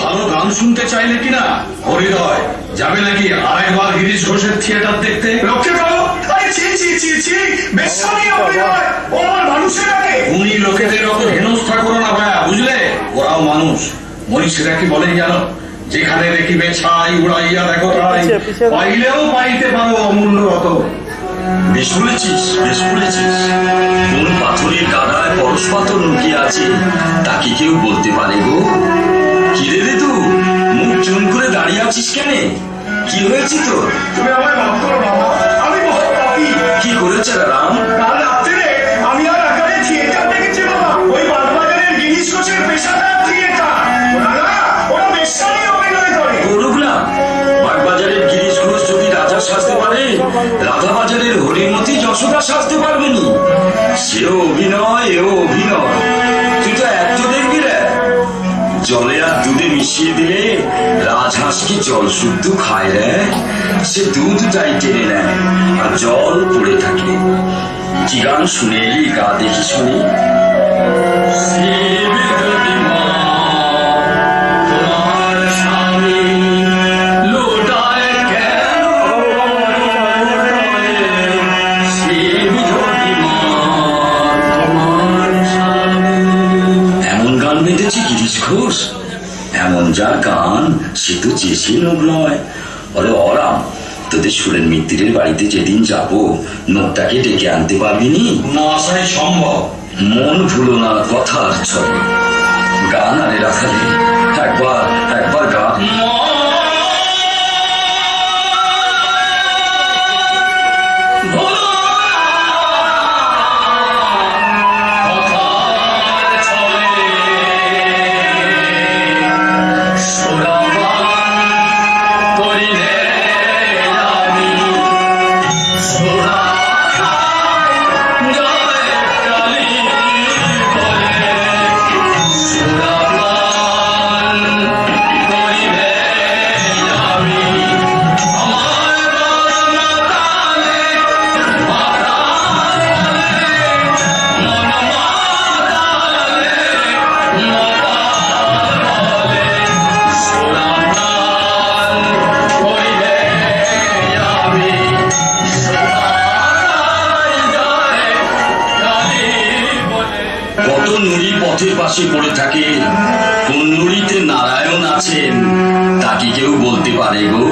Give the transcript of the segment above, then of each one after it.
ভালো গান শুনতে চাইলে কিনা হৃদয় যাবে নাকি আরেকবার গিরিশ ঘোষের থিয়েটার দেখতে? লক্ষ্য করো, উনি লোকেদের অত হেনস্থা করো না ভাইয়া, বুঝলে? ওরাও মানুষ। মনীষীরা কি বলেন জানো? যেখানে দেখিবে ছাই উড়াইয়া দেখো তাই, পাইলেও পাইতে পারো অমূল্য রত। বেশ বলেছিস, বেশ বলেছিস। কোন পাথরের গাদায় পরশ পাথর লুকিয়ে আছে তা কি কেউ বলতে পারে গো? কিরে রে তুই মুখ চুন করে দাঁড়িয়ে আছিস কেন? কি হয়েছে তোর? তুমি আমায় মাফ করো বাবা, আমি বহুত পাপী। কি করেছে রাম? কাল রাত্রে আমি আর আকারে থিয়েটার দেখেছি বাবা, ওই বাগবাজারের গিরিশ ঘোষের পেশাদার থিয়েটার। ওরা বেশ্যানি অভিনয় করে। করুকলাম, বাগবাজারের গিরিশ ঘোষ যদি রাজা সাজতে পারে, রাধাবাজারের হরিমতি যশোদা সাজতে পারবে নি? সেও অভিনয়, এও অভিনয়। তুই তো এত দেখবি রে। জলে আর দুধে মিশিয়ে দিলে রাজহাঁস কি জল শুদ্ধ খায় রে? সে দুধটাই টেনে নেয় আর জল পড়ে থাকে। কি গান শুনে এলি, গা দেখি শুনি। ঘোষ এমন যার গান সে তো চেষে লোক নয়। বলে অরাম, তোদের সুরেন মিত্রের বাড়িতে যেদিন যাব নোটটাকে ডেকে আনতে পারবি নি? না আসাই সম্ভব। মন ভুলো না কথার ছলে, গান আরে রাখালে একবার একবার গান। পড়ে থাকে, কোন নুড়িতে নারায়ণ আছেন তা কি কেউ বলতে পারে গো?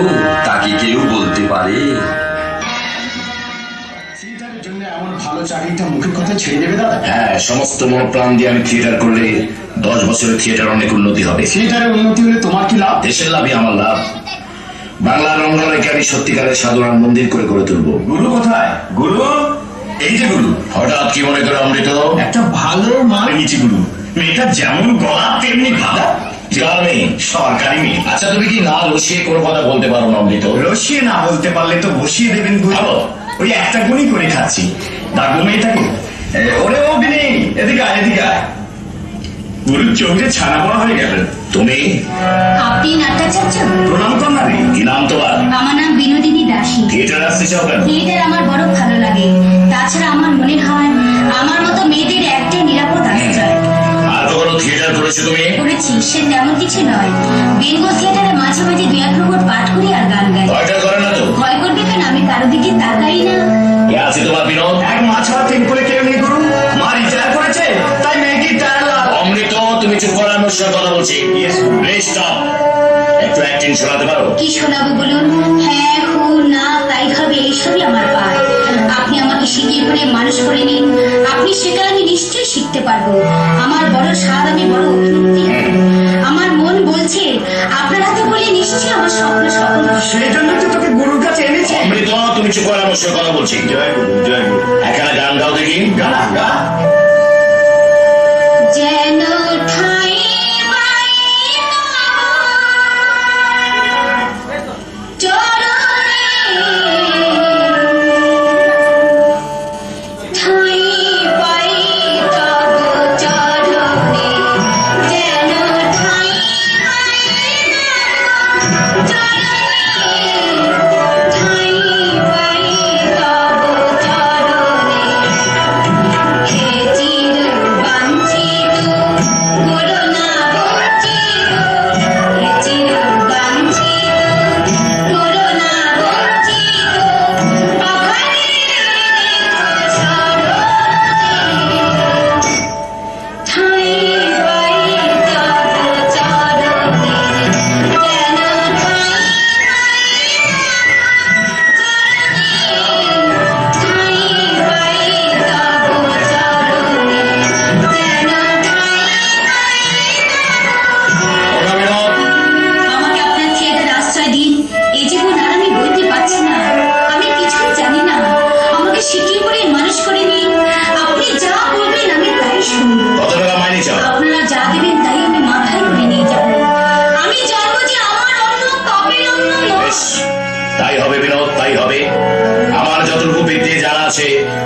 তা কি কেউ বলতে পারে? ভালো চাকরিটা মুখের কথা ছেড়ে দেবে দাদা? হ্যাঁ, সমস্ত মনোপ্রাণ দিয়ে আমি থিয়েটার করলে 10 বছরের থিয়েটার অনেক উন্নতি হবে। থিয়েটারের উন্নতি হলে তোমার কি লাভ? দেশের লাভই আমার লাভ। বাংলার রঙ্গনাকে আমি সত্যিকারের সাধনার মন্দির করে গড়ে তুলবো। গুরু কোথায়? গুরু এই যে গুরু। হঠাৎ কি মনে করে অমৃত? একটা ভালো মাল নিচে গুরু। মেয়েটা যেমন গলা তেমনি ভালো। সরকারি মেয়ে। আচ্ছা, তুমি কি না রসিয়ে কোনো কথা বলতে পারো না অমৃত? রসিয়ে না বলতে পারলে তো বসিয়ে দেবেন গুরু। ওই একটা গুণই করে খাচ্ছি। ডাকবো মেয়েটাকে। ওরে অগ্নি, এদিকে আয়, এদিকে আয়। গুরুর চোখে ছানা পড়া হয়ে গেল। তুমি? আপনি নাটক চাচ্ছ? প্রণাম কর না রে। কি নাম তোমার? আমার নাম বিনোদিনী দাসী। থিয়েটার আসতে চাও কেন? থিয়েটার আমার বড় ভালো লাগে। তাছাড়া আমার মনে হয় আমার মতো মেয়েদের একটাই নিরাপদ আশ্রয়। আর কখনো থিয়েটার করেছো তুমি? করেছি, সে তেমন কিছু নয়। বেঙ্গল থিয়েটারে মাঝে মাঝে 2-1 প্রকট পাঠ করি আর গান গাই। ভয়টা করে না তো? ভয় করবে কেন? আমি কারো দিকে তাকাই না। কে আছে তোমার বিনোদ? এক মাছাড়া টেম্পলে কেউ নেই গুরু। মা রিটায়ার করেছে, তাই মেয়েটি টায়ার লাভ। অমৃত, তুমি চুপ করো, আমার সাথে কথা বলছি। Please stop. একটু অ্যাক্টিং শোনাতে পারো? কি শোনাবো বলুন? হ্যাঁ, হু, না, তাই হবে, এইসবই আমার পায়। আপনি আমাকে শিখিয়ে করে মানুষ করে নিন। আপনি শেখালে আমি নিশ্চয়ই শিখতে পারবো। আমার বড় স্বাদ, আমি বড় অভিনেত্রী। আমার মন বলছে আপনার হাতে বলে নিশ্চয়ই আমার স্বপ্ন সফল। সেই জন্য তো তোকে গুরুর কাছে এনেছি। অমৃত, তুমি চুপ করো, আমার সাথে কথা বলছি। জয় গুরু, জয় গুরু। এখানে গান গাও দেখি। গান গা। যেন ঠাই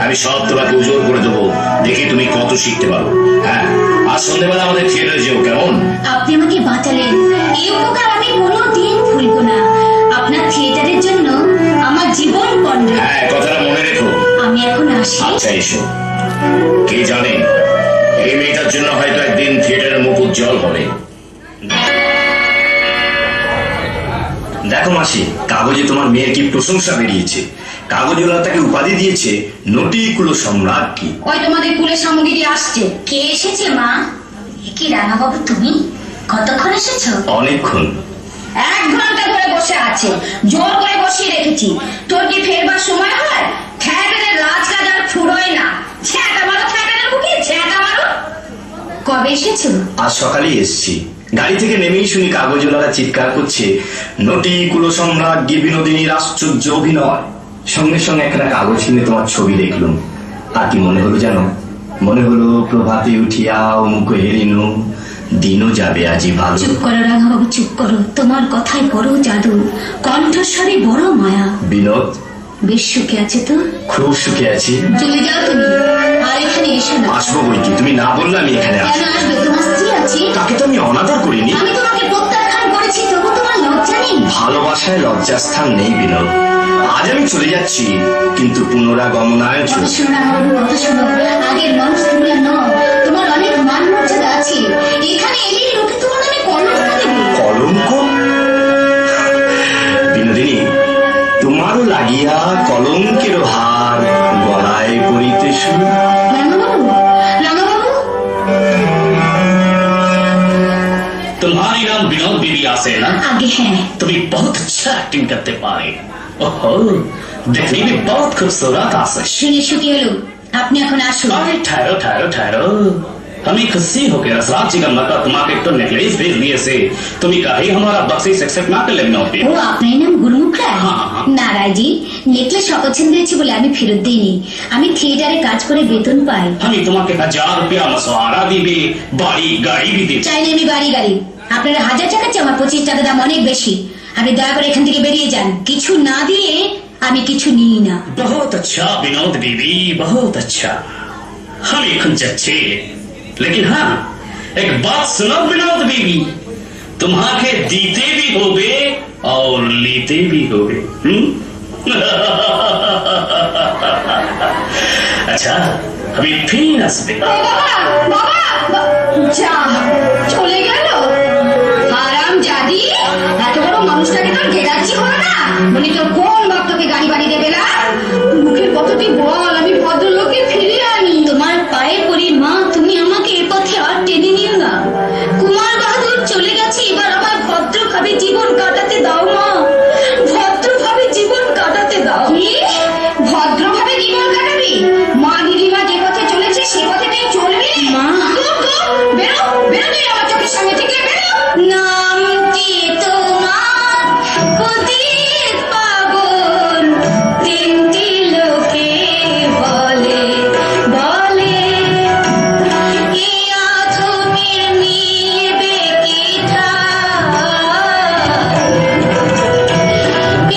আমি সব তোমাকে উজোর করে দেবো, দেখি তুমি কত শিখতে পারো। হ্যাঁ, আর সন্ধ্যেবেলা আমাদের থিয়েটারে যেও, কেমন? আপনি আমাকে বাঁচালেন, এই উপকার আমি কোনোদিন ভুলবো না। আপনার থিয়েটারের জন্য আমার জীবন কর্ণ। হ্যাঁ, কথাটা মনে রেখো। আমি এখন আসি। আচ্ছা, এসো। কে জানে, এই মেয়েটার জন্য হয়তো একদিন থিয়েটারের মুখ উজ্জ্বল হবে। দেখো মাসি, কাগজে তোমার মেয়ের কি প্রশংসা বেরিয়েছে। কাগজওয়ালা তাকে উপাধি দিয়েছে নটি কুলো সম্রাট। কি ওই তোমাদের কুলের সামগ্রী আসছে। কে এসেছে মা? কি রানা বাবু, তুমি কতক্ষণ এসেছো? অনেকক্ষণ। 1 ঘন্টা ধরে বসে আছে, জোর করে বসিয়ে রেখেছি। তোর কি ফেরবার সময় হয়? থ্যাকারের রাজকাজ আর ফুরোয় না। ছ্যাঁকা মারো থ্যাকারের বুকে, ছ্যাঁকা মারো। কবে এসেছো? আজ সকালেই এসছি। গাড়ি থেকে নেমেই শুনি কাগজওয়ালারা চিৎকার করছে, নটি কুলো সম্রাট ডি বিনোদিনীর আশ্চর্য অভিনয়। সঙ্গে সঙ্গে একটা কাগজ কিনে তোমার ছবি দেখলুম। আর কি মনে হলো জানো? মনে হলো প্রভাতে উঠিয়া মুখ হেরিনু, দিনও যাবে আজি ভালো। চুপ করো রাঘাবাবু, চুপ করো। তোমার কথায় বড় জাদু, কণ্ঠস্বরে বড় মায়া। বিনোদ বেশ সুখে আছে তো? খুব সুখে আছি। চলে যাও তুমি, আর এখানে এসো না। আসবো বই কি, তুমি না বললে আমি এখানে কেন আসবো? আসবে? তোমার স্ত্রী আছে। তাকে তো আমি অনাদর করিনি। আমি তোমাকে প্রত্যাখ্যান করেছি, তবু তোমার লজ্জা নেই? ভালোবাসায় লজ্জাস্থান নেই বিনোদ। আজ আমি চলে যাচ্ছি, কিন্তু পুনরাগমনায় কথা শোনো রাঘাবাবু, কথা শোনো। আগের মানুষ তুমি আর নও। তোমার অনেক মান মর্যাদা আছে। এখানে এলেই লোকে তোমার নামে কলঙ্ক দেবে। কলঙ্ক? বিনোদিনী, তোমারও লাগিয়া কলঙ্কের হার গলায় পরিতে শুরু। রাঙাবাবু, রাঙাবাবু। तुम्हारी नाम विनोद बीबी आसे ना? आगे है। तुम्हें बहुत अच्छा एक्टिंग करते पाए। ओहो, देखने में बहुत खूबसूरत आसे। শুনে সুখী হলো। আপনি এখন আসুন। अरे ठहरो ठहरो ठहरो, हमें खुशी हो गया। रसराज जी का मतलब तुम्हारे एक तो नेकलेस भेज दिए से, तुम्हें कहीं हमारा बख्शीश एक्सेप्ट ना कर लेना होती। ও আপনার নাম গুরুমুখ রায়? হ্যাঁ। না রায়জি, নেকলেস অপছন্দ হয়েছে বলে আমি ফেরত দিইনি। আমি থিয়েটারে কাজ করে বেতন পাই। हमें तुम्हारे 1000 रुपया मसवारा दीबे, बाड़ी गाड़ी भी दीबे। চাই না আমি বাড়ি গাড়ি। আপনারা 1000 টাকা চেয়ে আমার 25 টাকা দাম অনেক বেশি। আপনি দয়া করে এখান থেকে বেরিয়ে যান। কিছু না দিয়ে আমি কিছু নিই না। बहुत अच्छा विनोद बीबी, बहुत अच्छा। हमें कुछ अच्छे, लेकिन हाँ, एक बात सुनो विनोद बीबी, तुम्हारे दीते भी होगे और लीते भी होगे। अच्छा, अभी फिर हंसते। যা চলে গেল হারাম জাদি। এত বড় মানুষটাকে তোর গেরাচ্ছি হলো না? মানে তোর কোন ভক্তকে গাড়ি বাড়ি দেবে না? মুখের কতটি বল, আমি ভদ্রলোককে ফিরিয়ে আনি। তোমার পায়ে পড়ি মা, তুমি আমাকে এ পথে আর টেনে নিও না। কুমার বাহাদুর চলে গেছে, এবার আমার ভদ্রভাবে জীবন কাটাতে দাও মা, ভদ্রভাবে জীবন কাটাতে দাও। কি ভদ্রভাবে জীবন কাটাবি? মা দিদিমা যে পথে চলেছে সে পথে তুই চলবি? মা বেরো, বেরো তুই আমার চোখের সামনে থেকে, বেরো। নামটি তোমার পতিত পাবন, তিনটি লোকে বলে বলে, এ আধমের মিলবে কি ঠাই,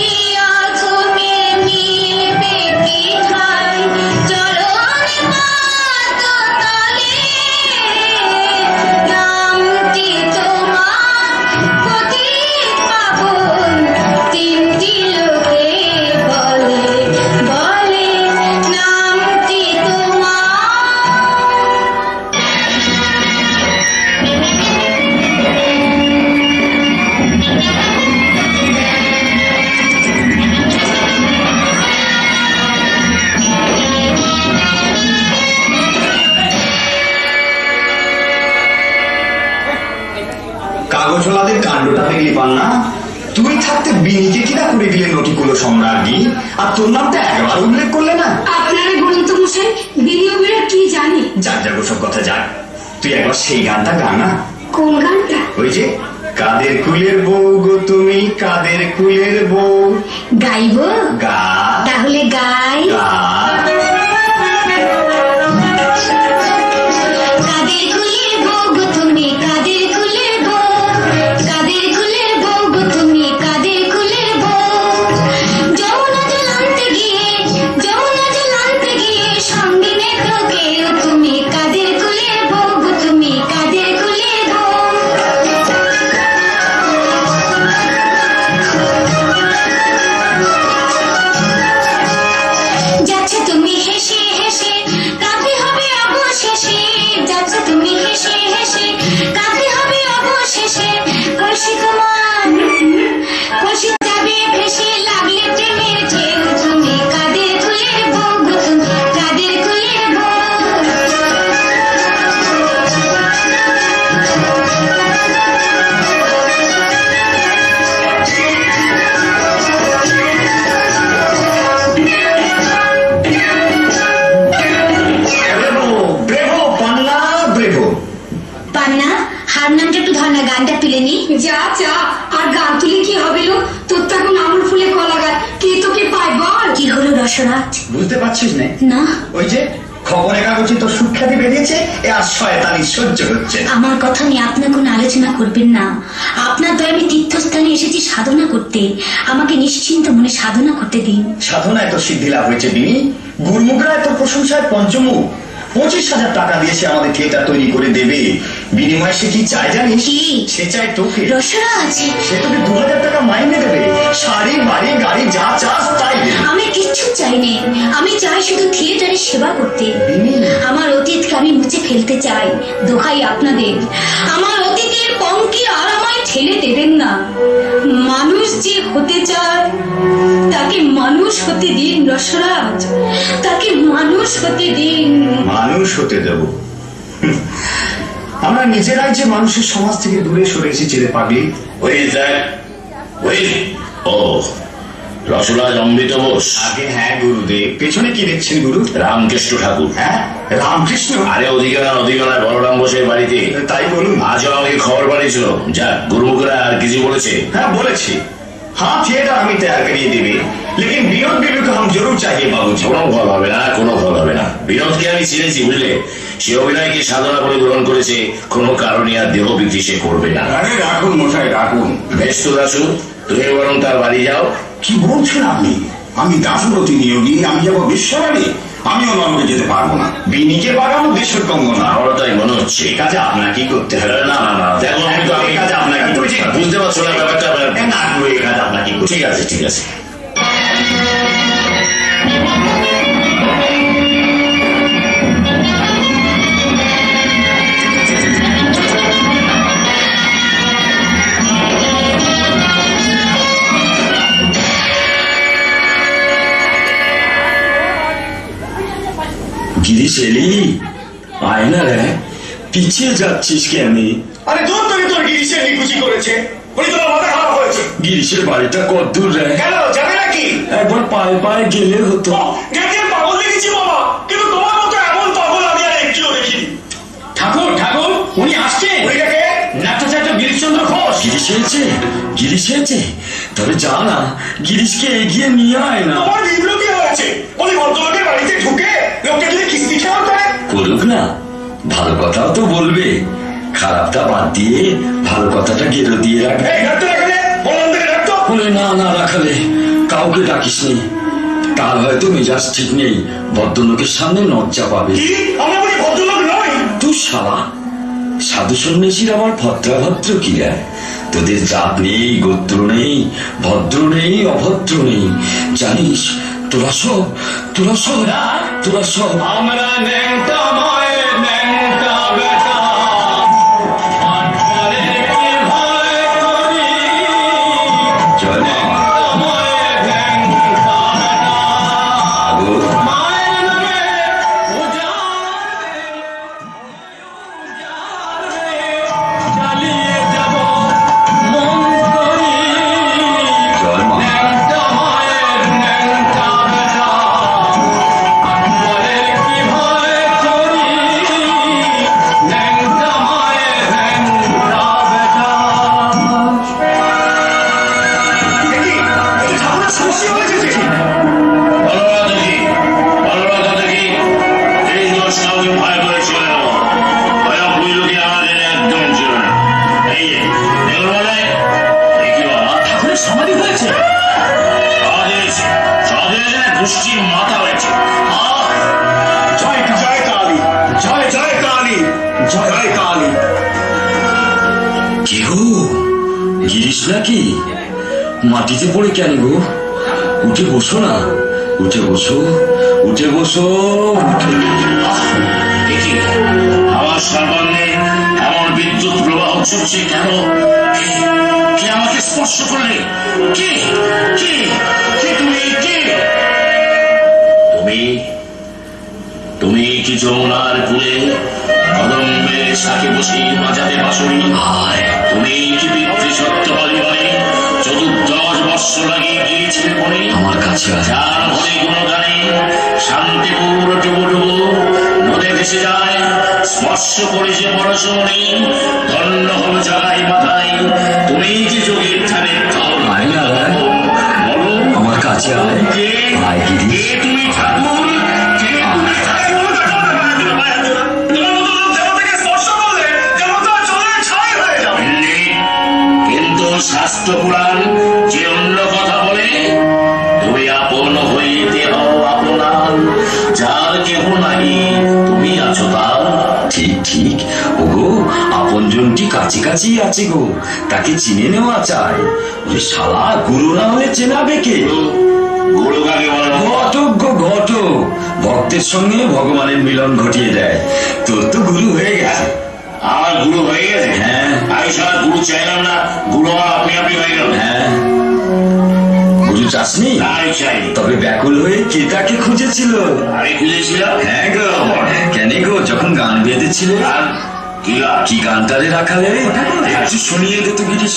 এ আধমের মিলবে কি ঠাই, চরণে পাদ তলে, নামটি তোমার পতিত পাবন, তিনটি লোকে বলে বলে, নামটি তোমার। কাগজওয়ালাদের কাণ্ডটা দেখলি পান্না? তুই থাকতে বিনিকে কিনা করে দিলে নটিকুলো সম্রাজ্ঞী, আর তোর নামটা একবার উল্লেখ করলে না। আপনারা বলুন তো মশাই, বিনিয়োগীরা কি জানে? যাক যাক, ওসব কথা যাক। তুই একবার সেই গানটা গা না। কোন গানটা? ওই যে, কাদের কুলের বউ গো তুমি, কাদের কুলের বউ। গাইব? গা তাহলে গাই। গা। কাদের কুলের বউ গো তুমি, কাদের কুলের বউ, কাদের কুলের বউ গো তুমি, কাদের কুলের বউ, যমুনা জল আনতে গিয়ে, যমুনা জল আনতে গিয়ে গানটা তুলে নি। যা যা, আর গান তুলে কি হবে লো? তোর তো এখন আমুল ফুলে কলা গাছ, কে তোকে পায় বল? কি হলো রসরাজ? বুঝতে পারছিস না? না। ওই যে খবরের কাগজে তোর সুখ্যাতি বেরিয়েছে, এ আর শয়তানি সহ্য হচ্ছে। আমার কথা নিয়ে আপনার কোনো আলোচনা করবেন না। আপনার দয়া আমি তীর্থস্থানে এসেছি সাধনা করতে, আমাকে নিশ্চিন্ত মনে সাধনা করতে দিন। সাধনায় তোর সিদ্ধি লাভ হয়েছে বিনি। গুরুমুখরা তোর প্রশংসায় পঞ্চমুখ। 25,000 টাকা দিয়েছে আমাদের থিয়েটার তৈরি করে দেবে। বিনিময়ে সে কি চায় জানিস? কি? সে চায় তোকে। রসরাজ, সে তোকে 2,000 টাকা মাইনে দেবে, শাড়ি বাড়ি গাড়ি যা চাস তাই দেবে। আমি কিচ্ছু চাইনি, আমি চাই শুধু থিয়েটারের সেবা করতে। আমার অতীতকে আমি মুছে ফেলতে চাই। দোহাই আপনাদের, আমার অতীতের পঙ্কে আর আমায় ঠেলে দেবেন না। মানুষ যে হতে চায় তাকে মানুষ হতে দিন রসরাজ, তাকে মানুষ হতে দিন। মানুষ হতে দেব? আমরা নিজেরাই যে মানুষের সমাজ থেকে দূরে সরে এসেছি রে পাগলি। ও রসরাজ অমৃত বোস। আগে হ্যাঁ গুরুদেব। পেছনে কি দেখছেন গুরু? রামকৃষ্ণ ঠাকুর। হ্যাঁ রামকৃষ্ণ? আরে অধিকার বলরাম বোসের বাড়িতে। তাই বলুন। আজও আমাকে খবর পাঠিয়েছিল। যাক, গুরুমুখরা আর কিছু বলেছে? হ্যাঁ বলেছি। हाँ थिएटर हमें तैयार करिए देवे, लेकिन विनोद बेबी को हम जरूर चाहिए बाबूजी। কোনো ফল হবে না, কোনো ফল হবে না। বিনোদকে আমি চিনেছি, বুঝলে? সে অভিনয়কে সাধনা করে গ্রহণ করেছে, কোনো কারণে আর দেহ বৃদ্ধি সে করবে না। আরে রাখুন মশাই রাখুন। বেশ তো দাসু, তুমি বরং তার বাড়ি যাও। কি বলছেন আপনি? আমি দাসরথী নিয়োগী, আমি যাবো বিশ্ববাড়ি? আমিও নরকে যেতে পারবো না। বিনিকে বাগানো দেশের কঙ্গনা। আমারও তাই মনে হচ্ছে। কাজে আপনাকে করতে হবে। না না না, দেখো আমি তো আমি কাজে আপনাকে বুঝতে পারছো না ব্যাপারটা। না কাজ আপনাকে। ঠিক আছে ঠিক আছে। গিরিশ এলি? আয় না রে, পিছিয়ে যাচ্ছিস কেন? আরে দূর থেকে তোর গিরিশের নিকুচি করেছে, উনি তোমার মাথা খারাপ হয়েছে। গিরিশের বাড়িটা কত দূর রে? কেন যাবে নাকি? একবার পায়ে পায়ে গেলে হতো। গেছে পাগল দেখেছি বাবা, কিন্তু তোমার মতো এমন পাগল আমি আর একটিও দেখিনি। ঠাকুর ঠাকুর, উনি আসছেন। ওইটাকে নাট্যচার্য গিরিশচন্দ্র ঘোষ। গিরিশ এসেছে? গিরিশ এসেছে? তবে যা না, গিরিশকে এগিয়ে নিয়ে আয় না। তোমার বিপ্লবী হয়েছে, উনি ভদ্রলোকের বাড়িতে ঢুকে লোককে যদি কিস্তি খেয়াল করে। করুক না, ভালো কথাও তো বলবে। খারাপটা বাদ দিয়ে ভালো কথাটা গেরো দিয়ে রাখবে। না না রাখালে কাউকে ডাকিস নি, তার হয়তো মেজাজ ঠিক নেই, ভদ্রলোকের সামনে লজ্জা পাবে। তুই শালা সাধু সন্ন্যাসীর আমার ভদ্রাভদ্র কি রে? তোদের জাত নেই, গোত্র নেই, ভদ্র নেই, অভদ্র নেই, জানিস? তোরা সব আমরা নাকি মাটিতে পড়ে কেন গো? উঠে বসো না, উঠে বসো, উঠে বসো। আমার সর্বাঙ্গে এমন বিদ্যুৎ প্রবাহ ছুটছে কেন? কে আমাকে স্পর্শ করলে? কে কে কে তুমি? কে তুমি? তুমি কি যমুনার কূলে কদম্বের শাকে বসে বাজাতে বাঁশরি? তুমি কি পিতৃসত্য পরিবারে 14 বৎসর আগে গিয়েছিলে বনে? আমার কাছে যার ভরে গুণগানে শান্তিপুর ডুবো ডুবো নদে ভেসে যায় স্পর্শ করেছে পরশমণি, ধন্য হল জাগাই মাথায়। তুমি যে যোগীর ধ্যানে আমার কাছে তুমি ঠাকুর, কিন্তু শাস্ত্র পুরাণ যে অন্য কথা বলে, তুমি আপন হইতে হও আপনার, যার কেহ নাহি তুমি আছো তার। ঠিক ঠিক, ওগো আপনজনটি কাছে কাছেই আছে গো, তাকে চিনে নেওয়া চাই। ওই শালা গুরু না হলে চেনাবে কে? গুরু কাকে বলো? ঘটক গো ঘটক, ভক্তের সঙ্গে ভগবানের মিলন ঘটিয়ে দেয়। তোর তো গুরু হয়ে গেছে। আমার গুরু হয়ে গেছে? হ্যাঁ। আমি সারা গুরু চাইলাম না, গুরু আমার আপনি আপনি হয়ে গেল। হ্যাঁ, গুরু চাসনি? আমি চাই। তবে ব্যাকুল হয়ে কে তাকে খুঁজেছিল? আমি খুঁজেছিলাম। হ্যাঁ গো, কেন গো যখন গান বেঁধেছিলে? আর কি গানটারে রাখালে? একটু শুনিয়ে দে তো গিরি।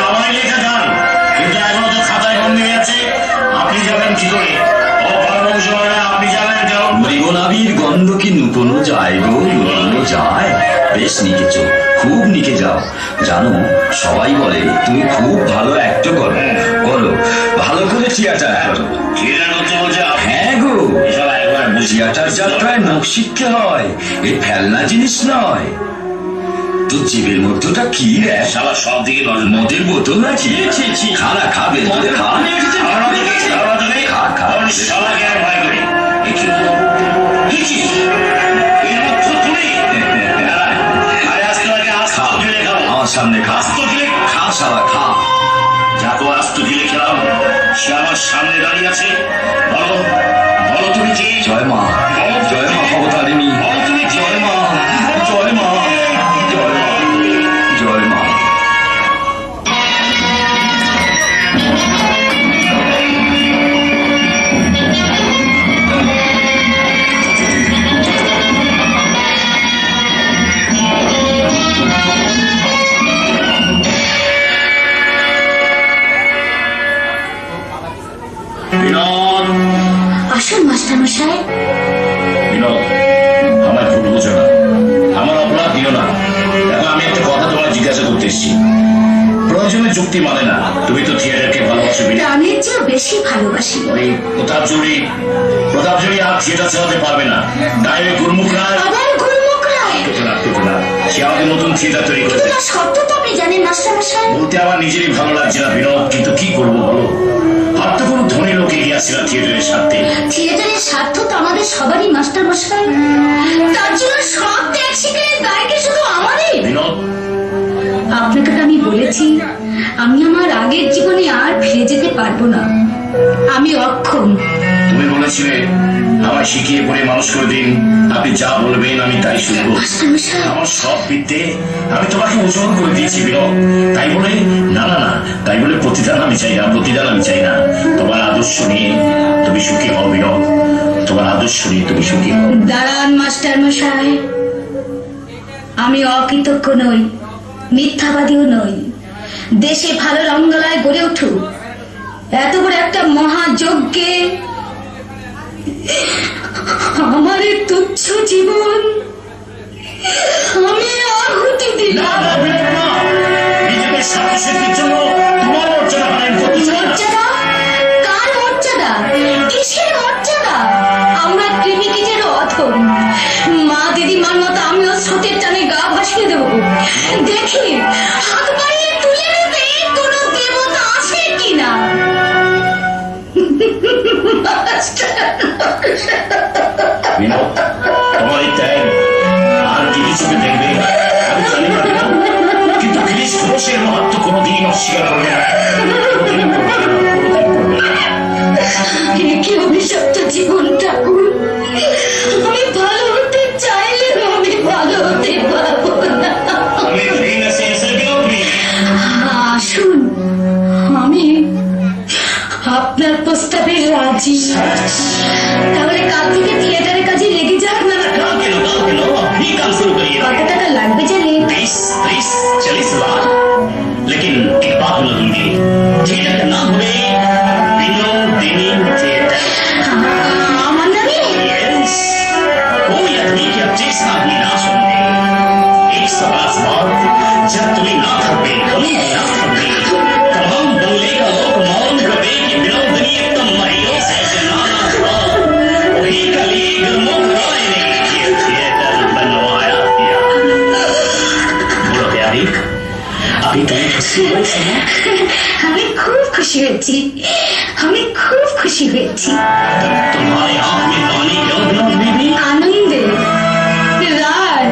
আমার লেখা গান, কিন্তু এখনো তো খাতায় বন্দি আছে। আপনি যাবেন কি করে? আপনি যাবেন কেন? মৃগনাভির গন্ধ কি নুকোনো যায় গো? নুকোনো যায়? বেশ নিকেছ, খুব নিকে যাও। জানো, সবাই বলে তুমি খুব ভালো অ্যাক্টর করো। করো, ভালো করে থিয়েটার করো। থিয়েটার করতে বলছে? হ্যাঁ গো, থিয়েটার যাত্রায় মুখ শিখতে হয়, এই ফেলনা জিনিস নয়। তোর জীবের মধ্যটা কি রে? শালা সব দিকে মদের বোতল নাকি? খানা খাবে, খা খা। শালাকে আর ভয় করি। আমার সামনে খা, খা শালা খা। যাকে আস্ত দিলে খেলাম, সে আমার সামনে দাঁড়িয়ে আছে। বলো বলো তুমি কি? জয় মা, জয় মা ভবতারিণী। বলো তুমি কি? জয় মা, জয় মা, জয় মা, জয় মা। আসুন মাস্টার মশাই। বিনোদ, আমার ভুল বুঝো না, আমার অপরাধ দিও না। দেখো, আমি একটা কথা তোমার জিজ্ঞাসা করতে এসেছি। প্রয়োজনে যুক্তি মানে না। তুমি তো থিয়েটারকে ভালোবাসো। প্রাণের চেয়ে বেশি ভালোবাসি। ওই প্রতাপজুড়ি আর থিয়েটার চালাতে পারবে না। তাই ওই গুরমুখ রায়, আবার গুরমুখ রায়, সে আমাদের নতুন থিয়েটার তৈরি করেছে। সত্য তো আপনি জানেন মাস্টার মশাই। বলতে আমার নিজেরই ভালো লাগছে না বিনোদ, কিন্তু কি করবো বলো? আর তো কোনো ধনী লোক এগিয়ে আসছে না থিয়েটারের স্বার্থে। থিয়েটারের স্বার্থ তো আমাদের সবারই মাস্টার মশাই। তার জন্য সব ত্যাগ স্বীকারের দায় কি শুধু আমারই? বিনোদ, আপনাকে তো আমি বলেছি, আমি আমার আগের জীবনে আর ফিরে যেতে পারবো না। আমি অক্ষম। তুমি বলেছিলে আমায় শিখিয়ে পড়ে মানুষ করে দিন, আপনি যা বলবেন আমি তাই শুনবো। আমার সব বিদ্যে আমি তোমাকে উজ্জ্বল করে দিয়েছি বিনোদ। তাই বলে না না না, তাই বলে প্রতিদান আমি চাই না, প্রতিদান আমি চাই না। তোমার আদর্শ নিয়ে তুমি সুখী হও বিনোদ, তোমার আদর্শ নিয়ে তুমি সুখী হও। দাঁড়ান মাস্টার মশাই, আমি অকৃতজ্ঞ নই, মিথ্যাবাদীও নই। দেশে ভালো রঙ্গলায় গড়ে উঠুক, এত বড় একটা মহাযজ্ঞে আমার এই তুচ্ছ জীবন আমি আহুতি দিলাম। নিজেদের সাহসের জন্য তোমার মর্যাদা হারান করতে চাই না। মর্যাদা? কার মর্যাদা? কিসের মর্যাদা? আমরা কৃমিকীটের অধম। মা দিদিমার মতো আমিও স্রোতের টানে গা ভাসিয়ে দেবো। দেখি হাত বাড়িয়ে তুলে নেবে কোন দেবতা আছে কিনা। বিনোদ, তোমার এই ত্যাগ আর গিরিশ চোখে দেখবে আমি জানি না বিনোদ, কিন্তু গিরিশ ঘোষের মাহাত্ম কোনোদিন অস্বীকার করবে না, কোনোদিন করবে না, কোনোদিন করবে না। কি অভিশপ্ত জীবন ঠাকুর, আমি ভালো হতে চাইলেও আমি ভালো হতে পারবো না। আসুন, আপনার প্রস্তাবে রাজি। তাহলে কাল থেকে থিয়েটারের কাজে লেগে যাক না। अभी काम शुरू करिए। কত টাকা লাগবে জানেন? 30-40 लाख। लेकिन एक बात बोलूंगी, थिएटर का नाम है विनोदिनी थिएटर। আমার নামে? यस, कोई आदमी की अब जैसा भी ना सुनते। एक सवाल बात, जब तुम्हें ना थकते, हम ना थकते, तमाम बंगले का लोग मौन रहे कि विनोदिनी एकदम महियों से जनाना था। वही कली गुरमुख राय ने थिएटर बनवाया। बोलो प्यारी, अभी तुम खुशी हो सुनो? আমি খুব খুশি হয়েছি, আমি খুব খুশি হয়েছি। तुम्हारे आंख में पानी क्यों बीबी? আনন্দে রাত,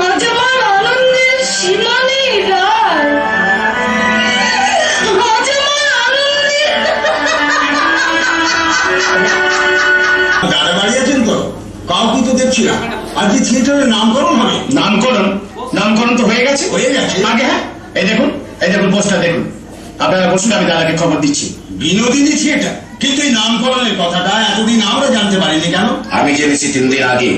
আজ আমার আনন্দের সীমা নেই রাত, আজ আমার আনন্দের। দাদা বাড়ি আছেন তো? কাউকে তো দেখছি না। আজকে থিয়েটারের নামকরণ হবে। নামকরণ তো হয়ে গেছে। আগে হ্যাঁ, এই দেখুন পোস্টার দেখুন। আপনারা বসুন, আমি দাদাকে খবর দিচ্ছি। বিনোদিনী থিয়েটার, কিন্তু এই নামকরণের কথাটা এতদিন আমরা জানতে পারিনি কেন? আমি জেনেছি 3 দিন আগে।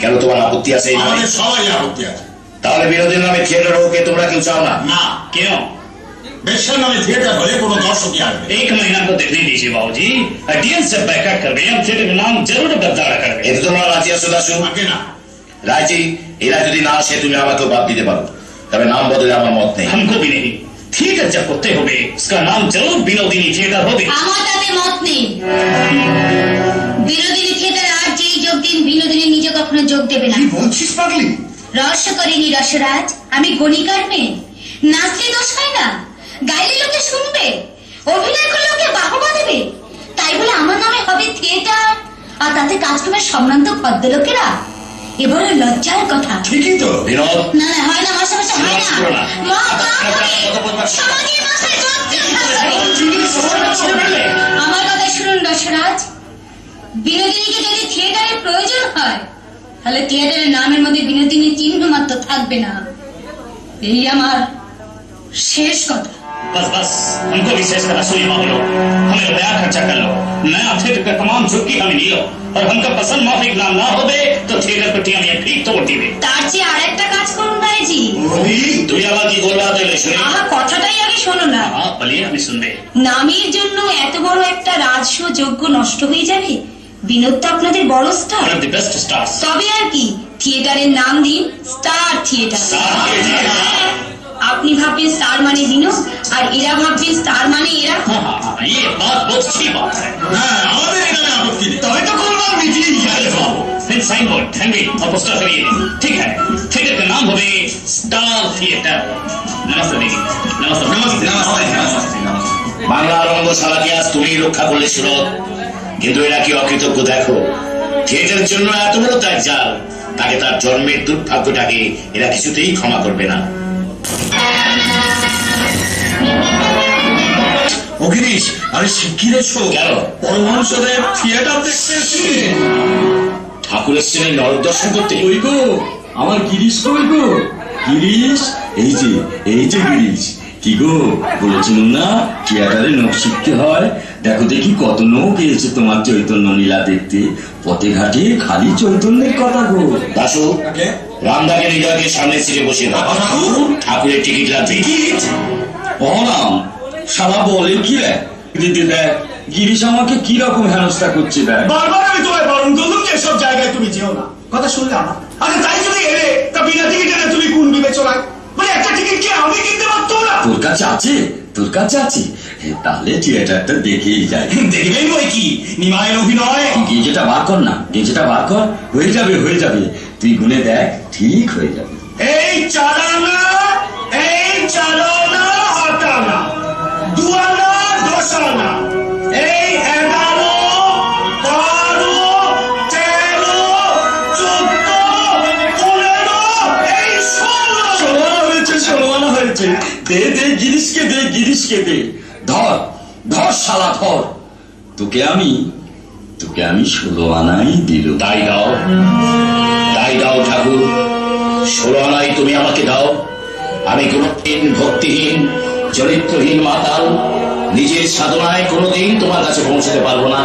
কেন, তোমার আপত্তি আছে? আমাদের সবাই আপত্তি আছে। তাহলে বিনোদিনী নামে থিয়েটার হোক, তোমরা কেউ চাও না? না। क्यों? বেশ্যার নামে থিয়েটার হলে কোনো দর্শকই আসবে। 1 महीना को देखने दीजिए बाबूजी। ऑडियंस जब बैकआउट कर रहे हैं, हम थिएटर का नाम जरूर बदलाव कर रहे हैं। এতে তোমরা রাজি আছো দাসু? আগে না। রাজি। এরা যদি না আসে তুমি আমাকেও বাদ দিতে পারো, তবে নাম বদলে আমার মত নেই। हमको भी नहीं। थिएटर जब होते हो उसका नाम जरूर विनोदिनी थिएटर हो। আমার তাতে মত নেই। বিনোদিনী থিয়েটারে আর যেই যোগ দিন, বিনোদিনী নিজে কখনো যোগ দেবে না। কি বলছিস পাগলি? রহস্য করিনি রসরাজ, আমি গণিকার মেয়ে। নাচলে দোষ হয় না, গাইলে লোকে শুনবে, অভিনয় করলে লোকে বাহবা দেবে। তাই বলে আমার নামে হবে থিয়েটার, আর তাতে কাজ করবে সম্ভ্রান্ত ভদ্রলোকেরা? এবার লজ্জার কথা। ঠিকই তো। বিনোদ, না না, হয় না, মাসে মাসে হয় না। মা, সমাজের মাথায় লজ্জা থাকবে। আমার কথা শুনুন রসরাজ, বিনোদিনীকে যদি থিয়েটারের প্রয়োজন হয়, তাহলে থিয়েটারের নামের মধ্যে বিনোদিনী চিহ্ন মাত্র থাকবে না। এই আমার শেষ কথা। बस बस, हमको भी शेष करा सुनिए मामलो। हमें बयान खर्चा कर लो, नया थिएटर का तमाम झुक्की हमें नहीं लो, और हमका पसंद माफिक नाम ना हो बे तो थिएटर को टिया में ठीक तोड़ दिए। তার চেয়ে আরেকটা কাজ করুন ভাইজি। তুমি আবার কি বলবা তাহলে শুনি? আহা, কথাটাই আগে শোনো না। हाँ बोलिए, हमें सुन दे। নামের জন্য এত বড় একটা রাজস্ব যজ্ঞ নষ্ট হয়ে যাবে? বিনোদ তো আপনাদের বড় star. One of the best stars. তবে আর কি, থিয়েটারের নাম দিন স্টার থিয়েটার। আপনি ভাববেন স্টার মানে বিনোদ, আর এরা ভাববেন স্টার মানে এরা। हाँ हाँ हाँ, ये बात बहुत अच्छी बात है। হ্যাঁ, আমাদের এখানে আপত্তি নেই। তবে তো করলাম মিটিং। फिर साइन बोर्ड हैंगे और पोस्टर करिए। ठीक है, थिएटर का नाम होवे स्टार थिएटर। नमस्ते दीदी। नमस्ते नमस्ते नमस्ते। বাংলা রঙ্গশালাকে আজ তুমি রক্ষা করলে সুরত, কিন্তু এরা কি অকৃতজ্ঞ দেখো। থিয়েটারের জন্য এত বড় ত্যাগ যার, তাকে তার জন্মের দুর্ভাগ্যটাকে এরা কিছুতেই ক্ষমা করবে না। ও গিরিশ, আরে শিগগির এসো। কেন? পরমহংসদেব থিয়েটার দেখতে এসেছে। ঠাকুর এসছেন এই নরক দর্শন করতে। ওই গো, আমার গিরিশ কই গো? গিরিশ, এই যে গিরিশ। কি গো, বলেছিলাম না থিয়েটারে নখ শিখতে হয়? দেখো দেখি কত নখ এসেছে তোমার চৈতন্য লীলা দেখতে। পথে ঘাটে খালি চৈতন্যের কথা গো। দাসু, রামদাকে হৃদয়কে সামনে সিটে বসে দাও। ঠাকুরের টিকিট লাগবে। বহরাম সারা বলে কি রে দিদি? দেখ গিরিশ আমাকে কি রকম হেনস্থা করছে। দেখ বারবার আমি তোমায় বারণ করলাম যে এসব জায়গায় তুমি যেও না। কথা শুনলে আমার। আরে তাই যদি এলে, তা বিনা টিকিটে তুমি কোন বিবেচনায়? মানে একটা টিকিট কি আমি কিনতে পারতাম না? তোর কাছে আছে? তোর কাছে আছে? তাহলে থিয়েটারটা দেখেই যায়। দেখবেন বই কি নিমায়ের অভিনয়। গেঞ্জিটা বার কর না, গেঞ্জিটা বার কর। হয়ে যাবে হয়ে যাবে, তুই গুনে দেখ, ঠিক হয়ে যাবে। এই চালানা, এই চালানা হাতানা, দুয়ানা দোসানা, এই 11, 12, 13, 14, 15, এই 16 ষোলো হয়েছে। দে দে গিরিশকে দে, গিরিশকে দে। ধর ধর শালা ধর। তোকে আমি 16 আনাই দিল। তাই দাও ঠাকুর, 16 আনাই তুমি আমাকে দাও। আমি কোনদিন ভক্তিহীন চরিত্রহীন মাতাল নিজের সাধনায় কোনোদিন তোমার কাছে পৌঁছতে পারবো না,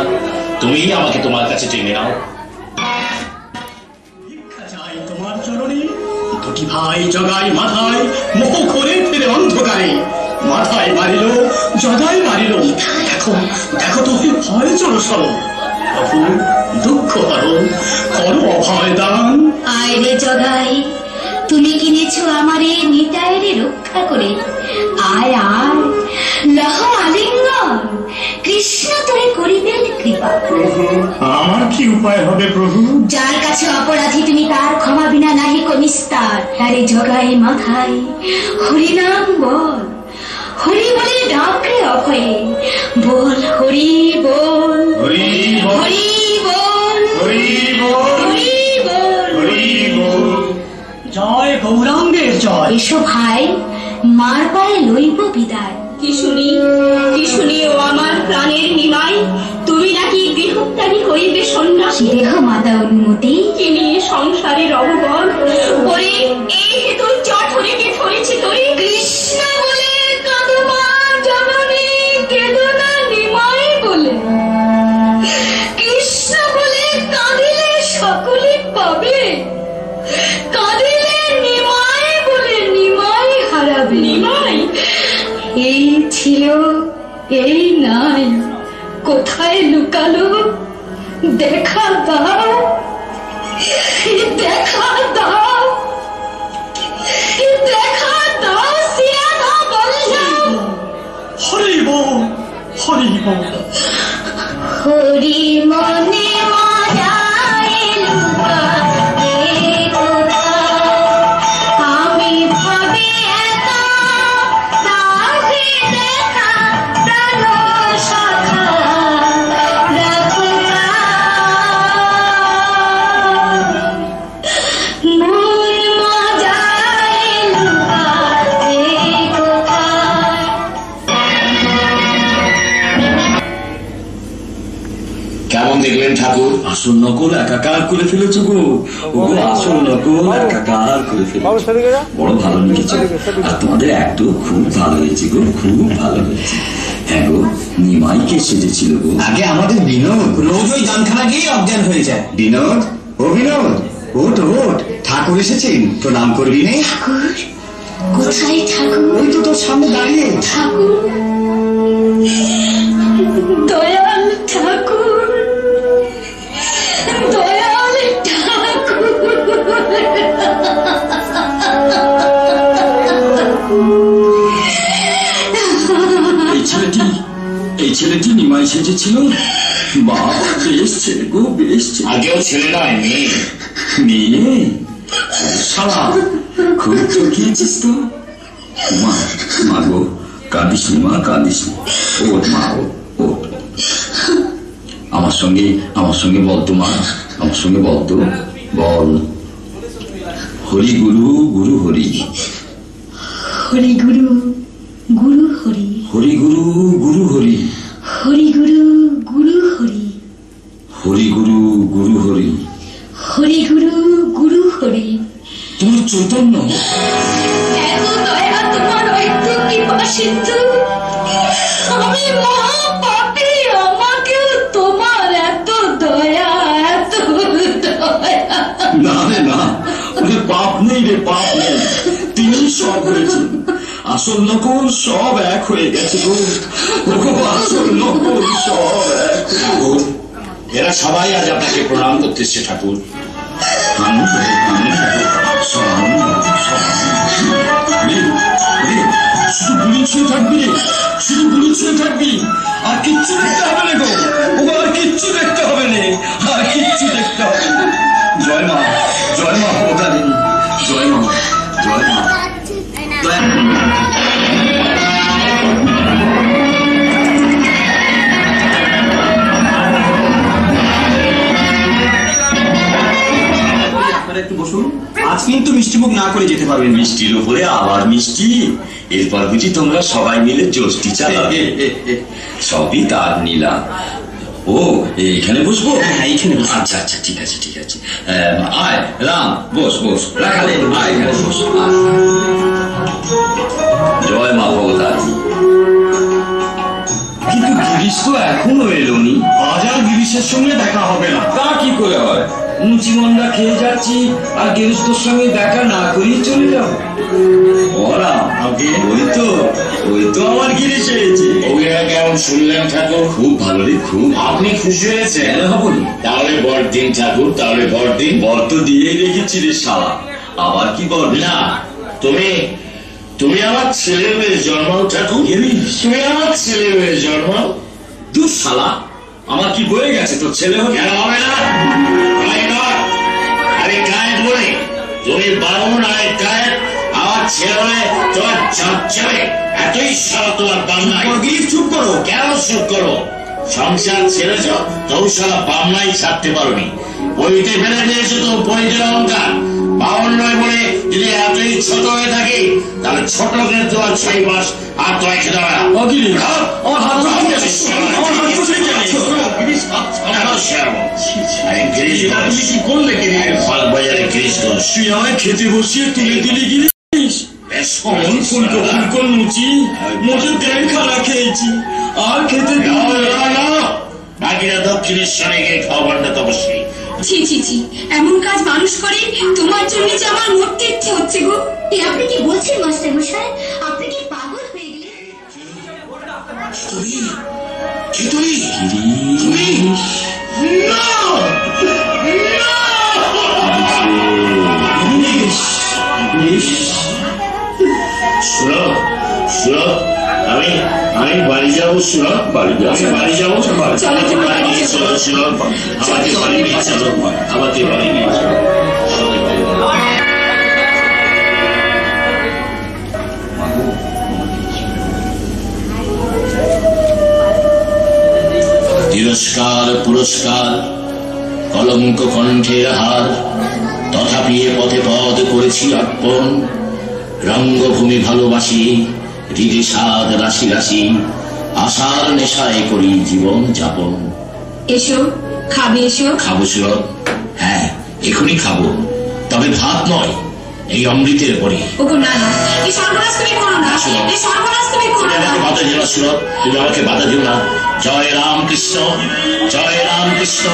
তুমি আমাকে তোমার কাছে টেনে নাও। ভিক্ষা চাই তোমার চরণে। দুটি ভাই জগাই মাথায়, মোহ করে ফিরে অন্ধকারে। মাথায় মারিল, জগাই মারিল। দেখো দেখো তো ভয় চলো সরো। প্রভু দুঃখ হরো, করো অভয় দান। আয় রে জগাই, তুমি কিনেছো আমারে নিতাইরে রক্ষা করে। আয় আয়, লহ আলিঙ্গন, কৃষ্ণ তোরে করিবেন কৃপা। আমার কি উপায় হবে প্রভু? যার কাছে অপরাধী তুমি তার ক্ষমা বিনা নাহি কো নিস্তার। আরে জগাই মাথায় হরিনাম বল, হরি বলে ডাক রে অভয়ে। বল হরি বল, হরি বল, হরি বল, হরি বল, হরি বল, হরি বল। জয় গৌরাঙ্গের জয়। এসো ভাই, মার পায়ে লইব বিদায়। কি শুনি ও আমার প্রাণের নিমাই, তুমি নাকি গৃহত্যাগী হইবে সন্ন্যাসী। দেহ মাতা অনুমতি কি নিয়ে সংসারের অববল, ওরে এই হেতু জঠরিকে ধরেছি তোরে। কৃষ্ণ বলে কাঁদো মা জননী, কেঁদো না নিমাই বলে। কৃষ্ণ বলে কাঁদিলে সকলে পাবে, কাঁদিলে নিমাই বলে নিমাই হারাবে। নিমাই এই ছিল এই নাই, কোথায় লুকালো দেখা দাও, দেখা দাও, দেখা দাও, সিয়ানা বল্লভ। হরি বল, হরি বল। হরি মনে মায়ায় লুকাতে কোথায়, আমি ভাবে একা তাহে দেখা প্রাণ সখা রাখো মন মায়ায় লুকাতে কোথায়। কেমন দেখলেন ঠাকুর? আসল নকল একাকার করে ফেলেছ গো। ওগো আসল নকল একাকার করে ফেলেছ। বড় ভালো লিখেছ, আর তোমাদের একটু খুব ভালো হয়েছে গো, খুব ভালো হয়েছে। হ্যাঁ গো, নিমাইকে সেজেছিল গো। আগে আমাদের বিনোদ রোজ ওই গানখানা গিয়ে অজ্ঞান হয়ে যায়। বিনোদ, ও বিনোদ, ওঠ ওঠ, ঠাকুর এসেছেন, প্রণাম করবি নে। ঠাকুর কোথায়? ঠাকুর ওই তো তোর সামনে দাঁড়িয়ে। ঠাকুর, দয়াল ঠাকুর, দয়াল ঠাকুর। এই ছেলেটি নিমাই সেজেছিল। বাবা বেশ ছেলে গো, বেশ ছেলে। আগেও ছেলে নয়, মেয়ে। মেয়ে শালা, খুব চকিয়েছিস তো। মা, মা গো, কাঁদিস নি মা, কাঁদিস নি। ওঠ মা, ওঠ। আমার সঙ্গে বলতো মা, আমার সঙ্গে বলতো, বল। হরি গুরু, গুরু হরি। হরি গুরু, গুরু হরি। হরি গুরু, গুরু হরি। হরি গুরু, গুরু হরি। হরি গুরু, গুরু হরি। হরি গুরু, গুরু হরি। তোমার চৈতন্য এত দয়া তোমার ঐক্য কৃপা সিন্ধু, আমি মহা পাপী, আমাকেও তোমার এত দয়া, এত দয়া। না রে না, ওরে পাপ নেই রে, পাপ নেই। তিনি সব হয়েছেন, আসল নকল সব এক হয়ে গেছে গো। আসল নকল সব এক। এরা সবাই আজ আপনাকে প্রণাম করতে এসছে ঠাকুর। শুধু গুলি ছুঁয়ে থাকবি, শুধু গুলি ছুঁয়ে থাকবি, আর কিচ্ছু দেখতে হবে না গো। আর কিচ্ছু দেখতে হবে না, আর কিচ্ছু দেখতে হবে না। জয় মা, জয় মা ভগতারিণী, জয় মা, জয় মা। একটু বসুন, আজ কিন্তু মিষ্টিমুখ না করে যেতে পারবেন। মিষ্টির উপরে আবার মিষ্টি, এরপর বুঝি তোমরা সবাই মিলে জোষ্টি চালাবে। সবই তার নীলা। ও এইখানে বসবো? হ্যাঁ, এইখানে বসুন। আচ্ছা আচ্ছা, ঠিক আছে ঠিক আছে। আয় রাম, বস বস। রাখালে আয়, এখানে বস। জয় মা ভগতারিণী। গিরিশ তো এখনো এলোনি। আজ আর গিরিশের সঙ্গে দেখা হবে না। তা কি করে হয়? মুচি মন্ডা খেয়ে যাচ্ছি আর গিরিশ তোর সঙ্গে দেখা না করেই চলে যাবো? ওরা আগে ওই তো আমার গিরিশ হয়েছে। অভিনয় কেমন শুনলেন ঠাকুর? খুব ভালো রে, খুব। আপনি খুশি হয়েছেন? হবো না? তাহলে বড়দিন ঠাকুর, তাহলে বড়দিন। বর তো দিয়েই রেখেছি রে শালা, আবার কি বল না, তুমি আমার ছেলে হয়ে জন্মাও ঠাকুর। তুমি আমার ছেলে হয়ে জন্মাও। তুই শালা, আমার কি বয়ে গেছে তোর ছেলে হয়ে? কেন হবে না? আরে গায়ে বলে তুমি বামুন, আরে গায়ে আমার ছেলে হয়ে তোমার চাপচাবে এতই সারা তোমার বাংলায়। চুপ করো। কেন চুপ করো? সংসার ছেড়েছ তবু সারা বাংলাই ছাড়তে পারোনি। বইতে ফেলে দিয়েছো তো বইটের অহংকার। বাউন নয় বলে যদি এতই ছোট হয়ে থাকে তাহলে ছোট করে তোমার 6 মাস আর তোমায় খেতে হবে না। কি করলে বাজারে গিরিশ ঘোষ তুই আমায় খেতে বসিয়ে তুলে দিলি গিরিশ। ফুলকো মুচি মুখে দেড় খানা খেয়েছি, আর খেতে বাকিরা দক্ষিণেশ্বরে গিয়ে খাওয়ার না তপস্বী। ছি ছি ছি, এমন কাজ মানুষ করে? তোমার জন্য যে আমার মরতে ইচ্ছে হচ্ছে গো। আপনি কি বলছেন মাস্টার মশাই? আপনি কি পাগল হয়ে গেলেন? আমি বাড়ি যাবো সুরত, বাড়ি যাবো। আমাকে বাড়ি নিয়ে চলো সুরত, আমাকে বাড়ি নিয়ে চলো, আমাকে বাড়ি নিয়ে চলো। তিরস্কার পুরস্কার কলঙ্ক কণ্ঠের হার, তথাপি এ পথে পদ করেছি অর্পণ। রঙ্গভূমি ভালোবাসি, হৃদে সাদ রাশি রাশি, আশার নেশায় করি জীবন যাপন। এসো, খাবে এসো। খাবো সুরত, হ্যাঁ এখনই খাবো, তবে ভাত নয়, এই অমৃতের পরে। ওগো না না, এই সর্বনাশ তুমি করো না, এই সর্বনাশ তুমি করো না। আমাকে বাধা দিও না সুরত, তুমি আমাকে বাধা দিও না। জয় রাম কৃষ্ণ, জয় রাম কৃষ্ণ।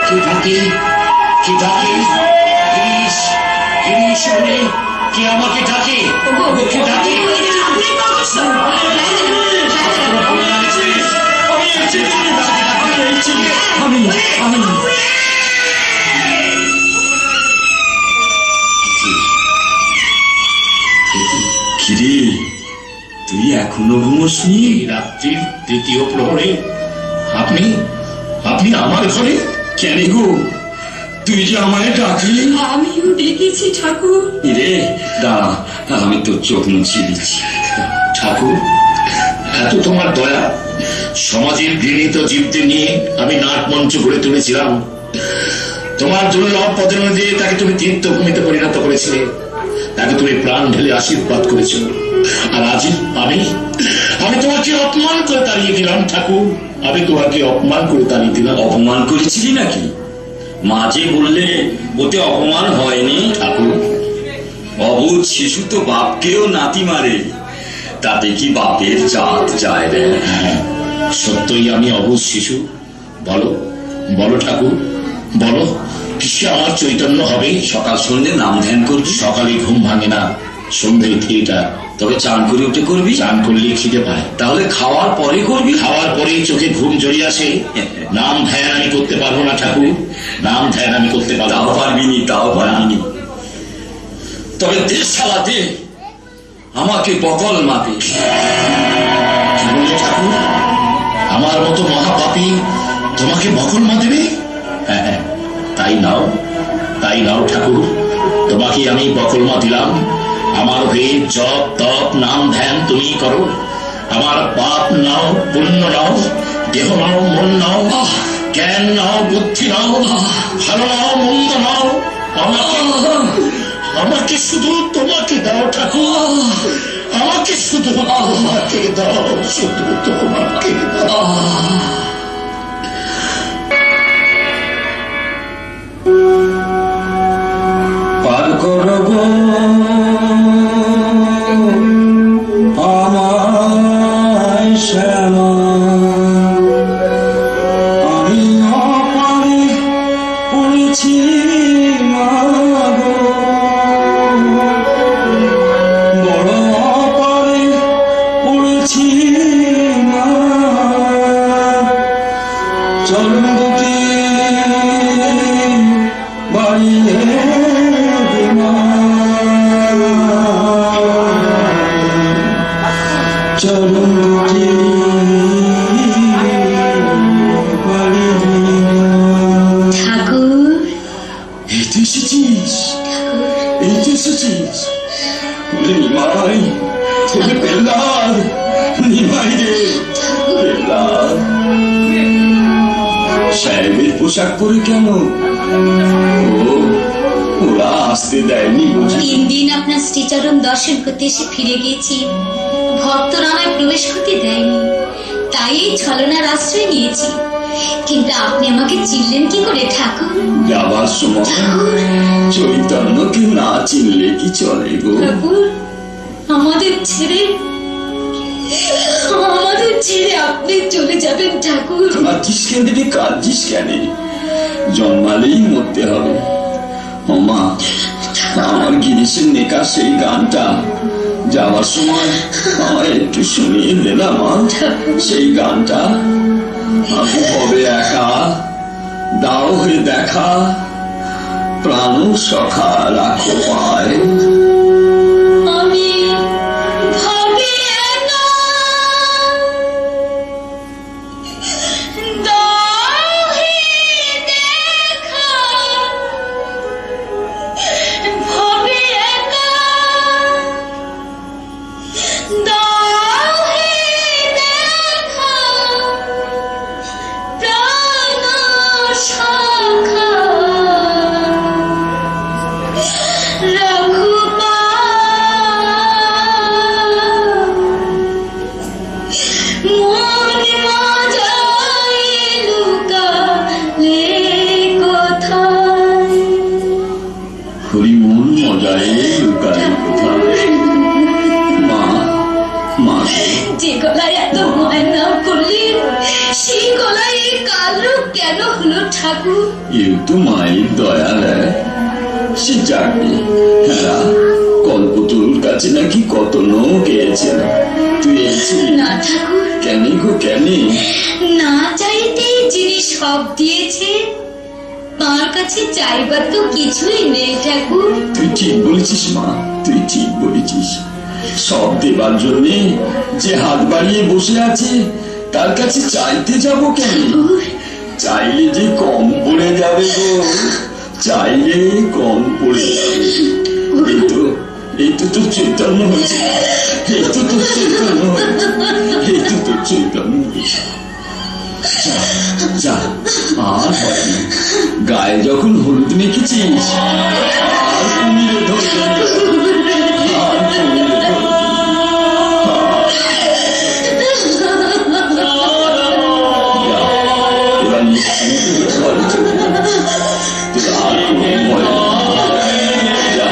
কি ডাকে, কি ডাকে? গিরিশ, গিরিশ বলে কি আমাকে ডাকে? কি ডাকে? আপনি পাগল। কিরে, তুই এখনো ঘুমোসনি? রাত্রির 3য় প্রহরে আপনি আমার ঘরে? কেন গো, তুই যে আমায় ডাকলি? আমিও ডেকেছি ঠাকুর। রে দাঁড়া, আমি তোর চোখ মুছিয়ে দিচ্ছি। ঠাকুর, এত তোমার দয়া। সমাজের ঘৃণিত জীবদের নিয়ে আমি নাটমঞ্চ গড়ে তুলেছিলাম। তোমার দুর্লভ পদনে দিয়ে তাকে তুমি তীর্থভূমিতে পরিণত করেছিলে, তাকে তুমি প্রাণ ঢেলে আশীর্বাদ করেছ। আর আজ আমি তোমাকে অপমান করে তাড়িয়ে দিলাম ঠাকুর, আমি তোমাকে অপমান করে তাড়িয়ে দিলাম। অপমান করেছিলি নাকি? মাঝে বললে ওতে অপমান হয়নি ঠাকুর। অবুধ শিশু তো বাপকেও নাতি মারে, তাতে কি বাপের জাত যায় রে? হ্যাঁ, সত্যই আমি অবুধ শিশু। বলো বলো ঠাকুর, বলো কিসে আমার চৈতন্য হবে? সকাল সন্ধ্যে নাম ধ্যান করবি? সকালে ঘুম ভাঙে না, সন্ধ্যে থিয়েটার। তবে চান করে উঠে করবি? চান করলে খিদে পায়। তাহলে খাওয়ার পরে করবি? খাওয়ার পরেই চোখে ঘুম জড়িয়ে আসে। নাম ধ্যান আমি করতে পারবো না ঠাকুর, নাম ধ্যান আমি করতে পারবো। তাও পারবিনি, তাও পারবিনি। তবে দেশ চালাতে আমাকে বকল মাপে। কি বলে ঠাকুর? আমার মতো মহাপাপী তোমাকে বকল মা দেবে? হ্যাঁ হ্যাঁ, তাই নাও, তাই নাও ঠাকুর, তোমাকে আমি বকল মা দিলাম। আমার হয়ে জপ তপ নাম ধ্যান তুমি করো। আমার পাপ নাও, পুণ্য নাও, দেহ নাও, মন নাও, জ্ঞান নাও, বুদ্ধি নাও, ভালো নাও, মন্দ নাও, আমাকে শুধু তোমাকে দাও ঠাকুর, আমাকে শুধু তোমাকে দাও, শুধু তোমাকে দাও। পার করব আমায় শ্যামা আমি অপারে পড়েছি মা গো, বড় অপারে পড়েছি মা, চরণ দুটি বাড়িয়ে দে মা, চরণ দুটি বাড়িয়ে দে মা। ঠাকুর, এই তো এসেছিস, এই তো এসেছিস। ওরে নিমাই, ওরে পেল্লার, নিমাই রে পেল্লার। সাহেবের পোশাক পরে কেন? ওরা আসতে দেয়নি বুঝি? 3 দিন আপনার শ্রীচরণ দর্শন করতে এসে ফিরে গেছি, ভক্তরা আমায় প্রবেশ করতে দেয়নি, তাই এই ছলনার আশ্রয় নিয়েছি। কিন্তু আপনি আমাকে চিনলেন কি করে ঠাকুর? যাবার সময় চৈতন্যকে না চিনলে কি চলে গো? ঠাকুর, আমাদের ছেড়ে আপনি চলে যাবেন ঠাকুর? কাঁদছিস কেন দিদি, কাঁদছিস কেন? জন্মালেই মরতে হবে। ওমা, আমার গিরিশের নেকা সেই গানটা যাওয়ার সময় আমায় একটু শুনিয়ে দে না মা। সেই গানটা আমি হবে একা, দাও হয়ে দেখা, প্রাণ সখা রাখো পায়। আমি ভাবি একা, দাও হে দেখা, ভাবি একা, দাও হে দেখা, প্রাণ সখা রাখো মন মজায় লুকালে কোথায়? হরি মন মজায় লুকায় কোথায়? মা, মা যে গলায় এত ময়না করলেন, সেই গলায় এই কালো কেন হলো ঠাকুর? এও তো মায়ের দয়া দেয়। সে যাকে হ্যাঁ, কল্পতরুর কাছে নাকি কত লোক গিয়েছিল, তুই এসেছিলি না ঠাকুর, কেন গো কেন? না চাইতেই যিনি সব দিয়েছে, তার কাছে চাইবার তো কিছুই নেই ঠাকুর। তুই ঠিক বলেছিস মা, তুই ঠিক বলেছিস। সব দেবার জন্যে যে হাত বাড়িয়ে বসে আছে, তার কাছে চাইতে যাব কেন? চাইলে যে কম পড়ে যাবে গো, চাইলে কম পড়ে যাবে। এই তো তোর চৈতন্য হয়েছে, এই তো তোর চৈতন্য হয়েছে, এই তো তোর চৈতন্য হয়েছে। যা, আর হয় না। গায়ে যখন হলুদ মেখেছিস, আর কুমিরে ধরবে না, আর কুমিরে ধরবে না। এবার নিশ্চিন্ত ঘরে চলে যা। তোর আর কোনো ভয় নেই। যা,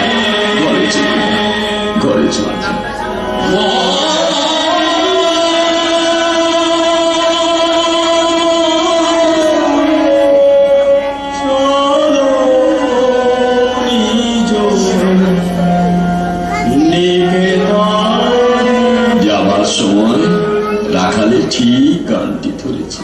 ঘরে চলে যা, ঘরে চলে যা। যাবার সময় রাখালে ঠিক গানটি ধরেছে।